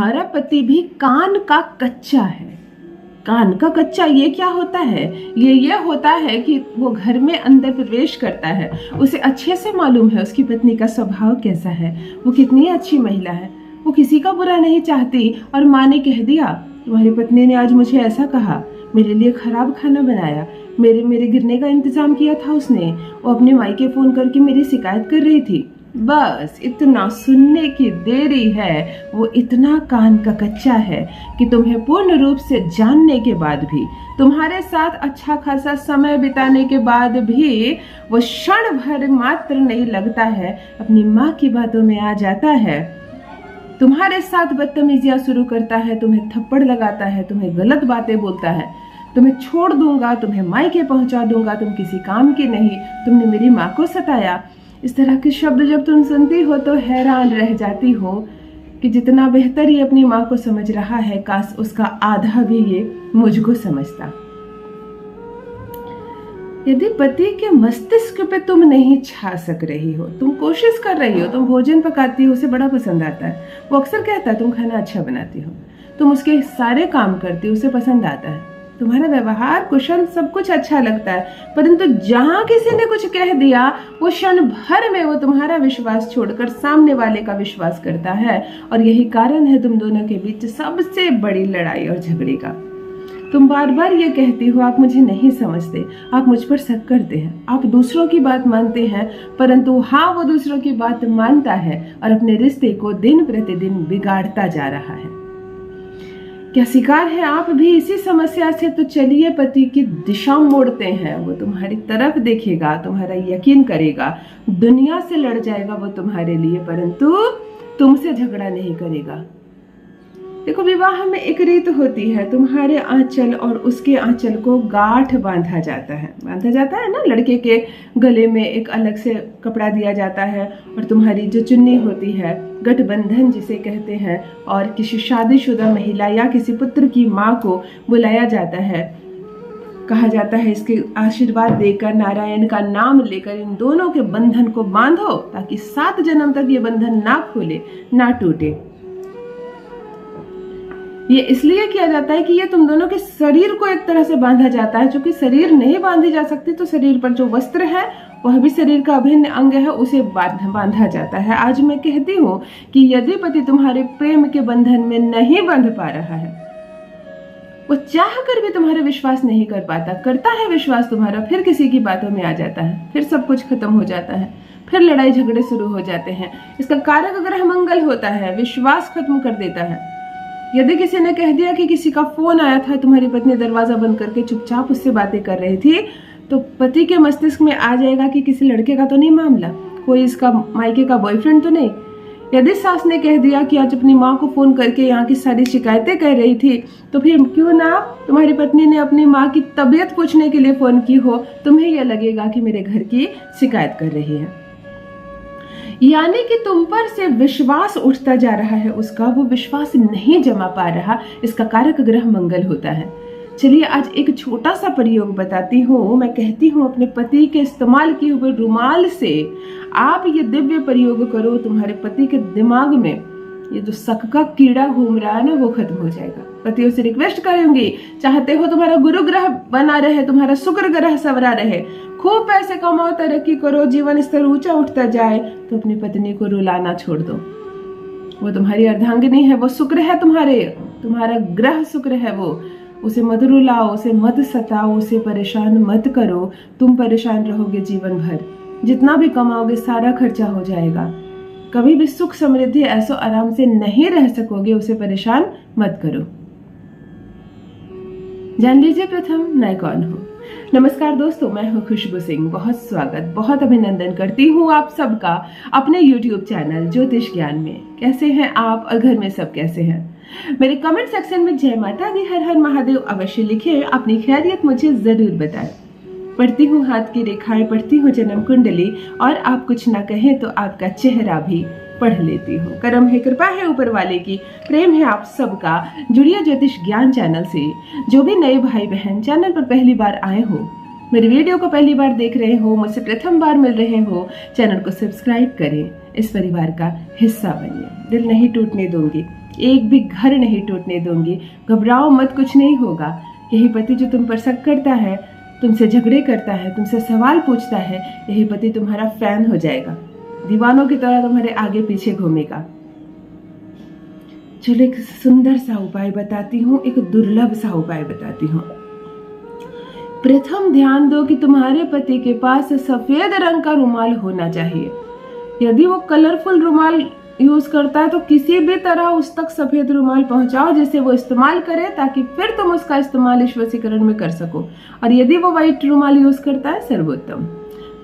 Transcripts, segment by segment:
तुम्हारा पति भी कान का कच्चा है। कान का कच्चा ये क्या होता है? ये होता है कि वो घर में अंदर प्रवेश करता है, उसे अच्छे से मालूम है उसकी पत्नी का स्वभाव कैसा है, वो कितनी अच्छी महिला है, वो किसी का बुरा नहीं चाहती। और माँ ने कह दिया तुम्हारी पत्नी ने आज मुझे ऐसा कहा, मेरे लिए खराब खाना बनाया, मेरे गिरने का इंतजाम किया था उसने, वो अपने मायके फोन करके मेरी शिकायत कर रही थी। बस इतना सुनने की देरी है, वो इतना कान का कच्चा है कि तुम्हें पूर्ण रूप से जानने के बाद भी, तुम्हारे साथ अच्छा खासा समय बिताने के बाद भी वो क्षण भर मात्र नहीं लगता है, अपनी माँ की बातों में आ जाता है, तुम्हारे साथ बदतमीजियां शुरू करता है, तुम्हें थप्पड़ लगाता है, तुम्हें गलत बातें बोलता है, तुम्हें छोड़ दूंगा, तुम्हें मायके पहुंचा दूंगा, तुम किसी काम की नहीं, तुमने मेरी माँ को सताया। इस तरह के शब्द जब तुम सुनती हो तो हैरान रह जाती हो कि जितना बेहतर ये अपनी माँ को समझ रहा है, काश उसका आधा भी ये मुझको समझता। यदि पति के मस्तिष्क पे तुम नहीं छा सक रही हो, तुम कोशिश कर रही हो, तुम भोजन पकाती हो, उसे बड़ा पसंद आता है, वो अक्सर कहता है तुम खाना अच्छा बनाती हो, तुम उसके सारे काम करती हो, उसे पसंद आता है, तुम्हारा व्यवहार कुशल सब कुछ अच्छा लगता है, परंतु जहां किसी ने कुछ कह दिया वो क्षण भर में वो तुम्हारा विश्वास छोड़कर सामने वाले का विश्वास करता है। और यही कारण है तुम दोनों के बीच सबसे बड़ी लड़ाई और झगड़े का। तुम बार बार ये कहती हो आप मुझे नहीं समझते, आप मुझ पर शक करते हैं, आप दूसरों की बात मानते हैं, परंतु हाँ वो दूसरों की बात मानता है और अपने रिश्ते को दिन प्रतिदिन बिगाड़ता जा रहा है। क्या शिकार है आप भी इसी समस्या से? तो चलिए पति की दिशा मोड़ते हैं, वो तुम्हारी तरफ देखेगा, तुम्हारा यकीन करेगा, दुनिया से लड़ जाएगा वो तुम्हारे लिए, परंतु तुमसे झगड़ा नहीं करेगा। देखो विवाह में एक रीत होती है, तुम्हारे आंचल और उसके आंचल को गांठ बांधा जाता है ना, लड़के के गले में एक अलग से कपड़ा दिया जाता है और तुम्हारी जो चुन्नी होती है, गठबंधन जिसे कहते हैं, और किसी शादीशुदा महिला या किसी पुत्र की माँ को बुलाया जाता है, कहा जाता है इसके आशीर्वाद देकर, नारायण का नाम लेकर इन दोनों के बंधन को बांधो ताकि 7 जन्म तक ये बंधन ना खोले ना टूटे। ये इसलिए किया जाता है कि ये तुम दोनों के शरीर को एक तरह से बांधा जाता है, क्योंकि शरीर नहीं बांधी जा सकती तो शरीर पर जो वस्त्र है वह भी शरीर का अभिन्न अंग है, उसे बांधा जाता है। आज मैं कहती हूँ कि यदि पति तुम्हारे प्रेम के बंधन में नहीं बंध पा रहा है, वो चाह कर भी तुम्हारा विश्वास नहीं कर पाता, करता है विश्वास तुम्हारा, फिर किसी की बातों में आ जाता है, फिर सब कुछ खत्म हो जाता है, फिर लड़ाई झगड़े शुरू हो जाते हैं। इसका कारक ग्रह मंगल होता है, विश्वास खत्म कर देता है। यदि किसी ने कह दिया कि किसी का फोन आया था, तुम्हारी पत्नी दरवाजा बंद करके चुपचाप उससे बातें कर रही थी, तो पति के मस्तिष्क में आ जाएगा कि किसी लड़के का तो नहीं मामला, कोई इसका मायके का बॉयफ्रेंड तो नहीं। यदि सास ने कह दिया कि आज अपनी माँ को फोन करके यहाँ की सारी शिकायतें कर रही थी, तो फिर क्यों ना तुम्हारी पत्नी ने अपनी माँ की तबीयत पूछने के लिए फोन की हो, तुम्हें यह लगेगा कि मेरे घर की शिकायत कर रही है। यानी कि तुम पर से विश्वास उठता जा रहा है, उसका वो विश्वास नहीं जमा पा रहा, इसका कारक ग्रह मंगल होता है। चलिए आज एक छोटा सा प्रयोग बताती हूँ। मैं कहती हूँ अपने पति के इस्तेमाल किए हुए रुमाल से आप ये दिव्य प्रयोग करो, तुम्हारे पति के दिमाग में ये जो शक का कीड़ा घूम रहा है ना, वो खत्म हो जाएगा। पतियों से रिक्वेस्ट करूंगी, चाहते हो तुम्हारा गुरु ग्रह बना रहे, तुम्हारा शुक्र ग्रह सवरा रहे, खूब पैसे कमाओ, तरक्की करो, जीवन स्तर ऊंचा उठता जाए, तो अपनी पत्नी को रुलाना छोड़ दो। वो तुम्हारी अर्धांगिनी है, वो शुक्र है, तुम्हारा ग्रह शुक्र है, वो उसे मत रुलाओ, उसे मत सताओ, उसे परेशान मत करो। तुम परेशान रहोगे जीवन भर, जितना भी कमाओगे सारा खर्चा हो जाएगा, कभी भी सुख समृद्धि ऐसो आराम से नहीं रह सकोगे, उसे परेशान मत करो। जान लीजिए प्रथम मैं कौन हूँ। नमस्कार दोस्तों, मैं हूँ खुशबू सिंह। बहुत स्वागत, बहुत अभिनंदन करती हूँ आप सबका अपने YouTube चैनल ज्योतिष ज्ञान में। कैसे हैं आप और घर में सब कैसे हैं? मेरे कमेंट सेक्शन में जय माता दी, हर हर महादेव अवश्य लिखे, अपनी खैरियत मुझे जरूर बताएं। पढ़ती हूँ हाथ की रेखाएं, पढ़ती हूँ जन्म कुंडली, और आप कुछ ना कहें तो आपका चेहरा भी पढ़ लेती हूँ। करम है, कृपा है ऊपर वाले की, प्रेम है आप सबका। जुड़िए ज्योतिष ज्ञान चैनल से। जो भी नए भाई बहन चैनल पर पहली बार आए हो, मेरी वीडियो को पहली बार देख रहे हो, मुझसे प्रथम बार मिल रहे हो, चैनल को सब्सक्राइब करें, इस परिवार का हिस्सा बनिए। दिल नहीं टूटने दूंगी, एक भी घर नहीं टूटने दूंगी। घबराओ मत, कुछ नहीं होगा। यही पति जो तुम पर शक करता है, तुमसे झगड़े करता है, तुमसे सवाल पूछता है, यही पति तुम्हारा फैन हो जाएगा, दीवानों की तरह तुम्हारे आगे पीछे घूमेगा। चलो एक सुंदर सा उपाय बताती हूँ, एक दुर्लभ सा उपाय बताती हूँ। प्रथम ध्यान दो कि तुम्हारे पति के पास सफेद रंग का रुमाल होना चाहिए। यदि वो कलरफुल रुमाल यूज करता है तो किसी भी तरह उस तक सफेद रुमाल पहुंचाओ जिसे वो इस्तेमाल करे, ताकि फिर तुम उसका इस्तेमाल इस वशीकरण में कर सको। और यदि वो व्हाइट रुमाल यूज करता है, सर्वोत्तम।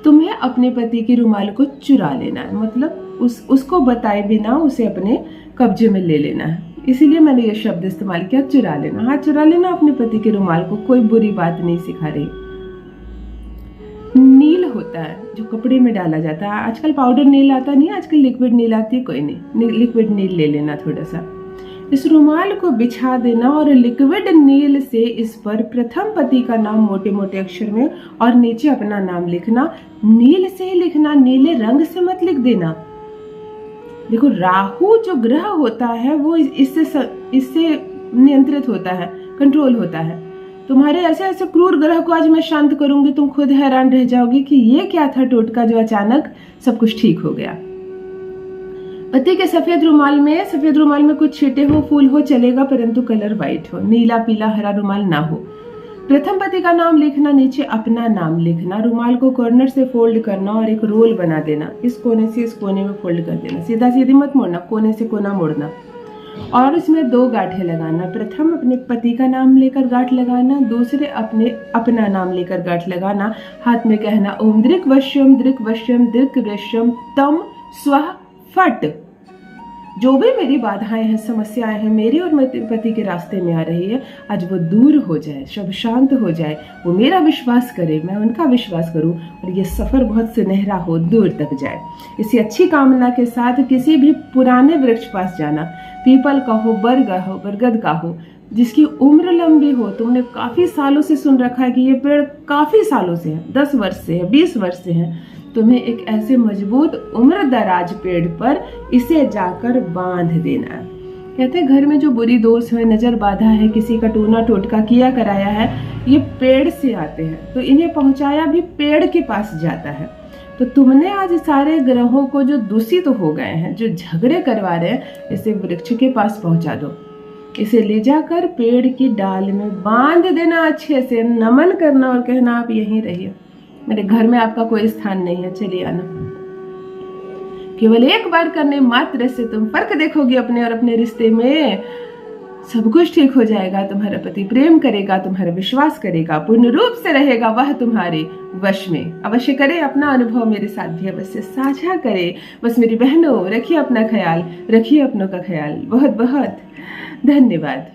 तुम्हें अपने पति की रुमाल को चुरा लेना है, मतलब उसको बताए बिना उसे अपने कब्जे में ले लेना है। इसीलिए मैंने ये शब्द इस्तेमाल किया, चुरा लेना। हाँ, चुरा लेना अपने पति के रुमाल को, कोई बुरी बात नहीं सिखा रही। नील होता है जो कपड़े में डाला जाता है, आजकल पाउडर नील आता नहीं, आजकल लिक्विड नील आती है, कोई नहीं, लिक्विड नील ले लेना थोड़ा सा। इस रुमाल को बिछा देना और लिक्विड नील से इस पर प्रथम पति का नाम मोटे मोटे अक्षर में और नीचे अपना नाम लिखना। नील से ही लिखना, नीले रंग से मत लिख देना। देखो, राहु जो ग्रह होता है वो इससे नियंत्रित होता है, कंट्रोल होता है। तुम्हारे ऐसे ऐसे क्रूर ग्रह को आज मैं शांत करूंगी, तुम खुद हैरान रह जाओगी कि ये क्या था टोटका जो अचानक सब कुछ ठीक हो गया। पति के सफेद रुमाल में कुछ छींटे हो, फूल हो, चलेगा, परंतु कलर व्हाइट हो, नीला पीला हरा रुमाल ना हो। प्रथम पति का नाम लिखना, नीचे अपना नाम लिखना। रुमाल को कॉर्नर से फोल्ड करना और एक रोल बना देना। इस कोने से इस कोने में फोल्ड कर देना, सीधा सीधी मत मोड़ना, कोने से कोना मोड़ना। और इसमें 2 गांठें लगाना। प्रथम अपने पति का नाम लेकर गांठ लगाना, दूसरे अपना नाम लेकर गांठ लगाना। हाथ में कहना, ओम दृक् वश्यम दृक् वश्यम दृक् वश्यम तम स्वः फट। जो भी मेरी बाधाएं हैं, समस्याएं हैं, मेरे और मेरे पति के रास्ते में आ रही है, आज वो दूर हो जाए, सब शांत हो जाए, वो मेरा विश्वास करे, मैं उनका विश्वास करूं और ये सफर बहुत सुनहरा हो, दूर तक जाए। इसी अच्छी कामना के साथ किसी भी पुराने वृक्ष पास जाना, पीपल का हो, बरगद का हो, जिसकी उम्र लंबी हो। तुमने काफी सालों से सुन रखा है कि ये पेड़ काफी सालों से है, 10 वर्ष से है, 20 वर्ष से है। तुम्हें एक ऐसे मजबूत उम्र दराज पेड़ पर इसे जाकर बांध देना है। कहते हैं घर में जो बुरी दोष है, नजर बाधा है, किसी का टूना टोटका किया कराया है, ये पेड़ से आते हैं, तो इन्हें पहुंचाया भी पेड़ के पास जाता है। तो तुमने आज सारे ग्रहों को जो दूषित हो गए हैं, जो झगड़े करवा रहे हैं, इसे वृक्ष के पास पहुंचा दो। इसे ले जाकर पेड़ की डाल में बांध देना, अच्छे से नमन करना और कहना, आप यहीं रहिए, मेरे घर में आपका कोई स्थान नहीं है, चलिए आना। केवल एक बार करने मात्र से तुम फर्क देखोगे अपने और अपने रिश्ते में। सब कुछ ठीक हो जाएगा। तुम्हारा पति प्रेम करेगा, तुम्हारा विश्वास करेगा, पूर्ण रूप से रहेगा वह तुम्हारे वश में। अवश्य करे, अपना अनुभव मेरे साथ भी अवश्य साझा करे। बस मेरी बहनों, रखिए अपना ख्याल, रखिए अपनों का ख्याल। बहुत बहुत धन्यवाद।